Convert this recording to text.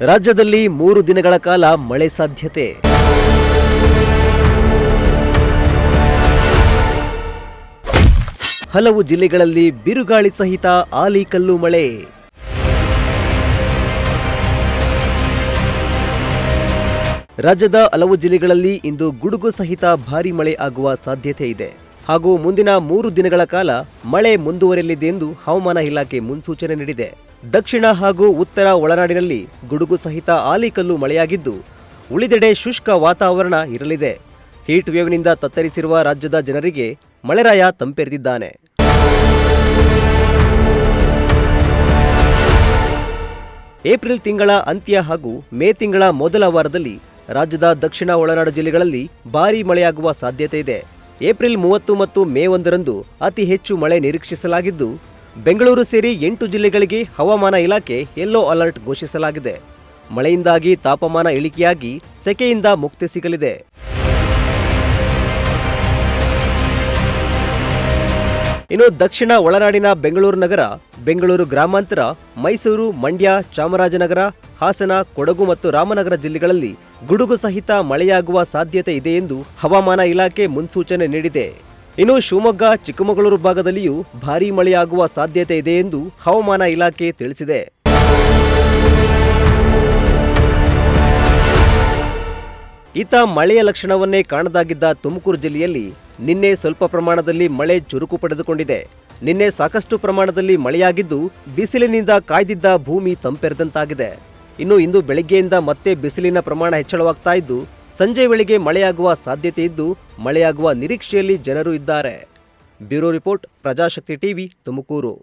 ರಾಜ್ಯದಲ್ಲಿ 3 ದಿನಗಳ ಕಾಲ ಮಳೆ ಸಾಧ್ಯತೆ. ಹಲವು ಜಿಲ್ಲೆಗಳಲ್ಲಿ ಬಿರುಗಾಳಿ ಸಹಿತ ಆಲಿಕಲ್ಲು ಮಳೆ. ರಾಜ್ಯದ ಹಲವು ಜಿಲ್ಲೆಗಳಲ್ಲಿ ಇಂದು ಗುಡುಗು ಸಹಿತ ಭಾರೀ ಮಳೆ ಆಗುವ ಸಾಧ್ಯತೆ ಇದೆ ಹಾಗೂ ಮುಂದಿನ 3 ದಿನಗಳ ಕಾಲ ಮಳೆ ಮುಂದುವರಿಯಲಿದೆ ಎಂದು ಹವಾಮಾನ ಇಲಾಖೆ ಮುನ್ಸೂಚನೆ ನೀಡಿದೆ. ದಕ್ಷಿಣ ಹಾಗೂ ಉತ್ತರ ಒಳನಾಡಿನಲ್ಲಿ ಗುಡುಗು ಸಹಿತ ಆಲಿಕಲ್ಲು ಮಳೆಯಾಗಿದ್ದು, ಉಳಿದೆಡೆ ಶುಷ್ಕ ವಾತಾವರಣ ಇರಲಿದೆ. ಹೀಟ್ ವೇವ್ನಿಂದ ತತ್ತರಿಸಿರುವ ರಾಜ್ಯದ ಜನರಿಗೆ ಮಳೆರಾಯ ತಂಪೆರೆದಿದ್ದಾನೆ. ಏಪ್ರಿಲ್ ತಿಂಗಳ ಅಂತ್ಯ ಹಾಗೂ ಮೇ ತಿಂಗಳ ಮೊದಲ ವಾರದಲ್ಲಿ ರಾಜ್ಯದ ದಕ್ಷಿಣ ಒಳನಾಡು ಜಿಲ್ಲೆಗಳಲ್ಲಿ ಭಾರೀ ಮಳೆಯಾಗುವ ಸಾಧ್ಯತೆ ಇದೆ. ಏಪ್ರಿಲ್ 30 ಮತ್ತು ಮೇ 1ರಂದು ಅತಿ ಹೆಚ್ಚು ಮಳೆ ನಿರೀಕ್ಷಿಸಲಾಗಿದ್ದು, ಬೆಂಗಳೂರು ಸೇರಿ 8 ಜಿಲ್ಲೆಗಳಿಗೆ ಹವಾಮಾನ ಇಲಾಖೆ ಯೆಲ್ಲೋ ಅಲರ್ಟ್ ಘೋಷಿಸಲಾಗಿದೆ. ಮಳೆಯಿಂದಾಗಿ ತಾಪಮಾನ ಇಳಿಕೆಯಾಗಿ ಸೆಕೆಯಿಂದ ಮುಕ್ತಿ ಸಿಗಲಿದೆ. ಇನ್ನು ದಕ್ಷಿಣ ಒಳನಾಡಿನ ಬೆಂಗಳೂರು ನಗರ, ಬೆಂಗಳೂರು ಗ್ರಾಮಾಂತರ, ಮೈಸೂರು, ಮಂಡ್ಯ, ಚಾಮರಾಜನಗರ, ಹಾಸನ, ಕೊಡಗು ಮತ್ತು ರಾಮನಗರ ಜಿಲ್ಲೆಗಳಲ್ಲಿ ಗುಡುಗು ಸಹಿತ ಮಳೆಯಾಗುವ ಸಾಧ್ಯತೆ ಇದೆ ಎಂದು ಹವಾಮಾನ ಇಲಾಖೆ ಮುನ್ಸೂಚನೆ ನೀಡಿದೆ. ಇನ್ನು ಶಿವಮೊಗ್ಗ, ಚಿಕ್ಕಮಗಳೂರು ಭಾಗದಲ್ಲಿಯೂ ಭಾರೀ ಮಳೆಯಾಗುವ ಸಾಧ್ಯತೆ ಇದೆ ಎಂದು ಹವಾಮಾನ ಇಲಾಖೆ ತಿಳಿಸಿದೆ. ಈತ ಮಳೆಯ ಲಕ್ಷಣವನ್ನೇ ಕಾಣದಾಗಿದ್ದ ತುಮಕೂರು ಜಿಲ್ಲೆಯಲ್ಲಿ ನಿನ್ನೆ ಸ್ವಲ್ಪ ಪ್ರಮಾಣದಲ್ಲಿ ಮಳೆ ಚುರುಕು ಪಡೆದುಕೊಂಡಿದೆ. ನಿನ್ನೆ ಸಾಕಷ್ಟು ಪ್ರಮಾಣದಲ್ಲಿ ಮಳೆಯಾಗಿದ್ದು, ಬಿಸಿಲಿನಿಂದ ಕಾಯ್ದಿದ್ದ ಭೂಮಿ ತಂಪೆರೆದಂತಾಗಿದೆ. ಇನ್ನು ಇಂದು ಬೆಳಗ್ಗೆಯಿಂದ ಮತ್ತೆ ಬಿಸಿಲಿನ ಪ್ರಮಾಣ ಹೆಚ್ಚಳವಾಗ್ತಾ ಇದ್ದು, ಸಂಜೆ ವೇಳೆಗೆ ಮಳೆಯಾಗುವ ಸಾಧ್ಯತೆ ಇದ್ದು, ಮಳೆಯಾಗುವ ನಿರೀಕ್ಷೆಯಲ್ಲಿ ಜನರು ಇದ್ದಾರೆ. Bureau report, Prajashakti TV, Tumakuru.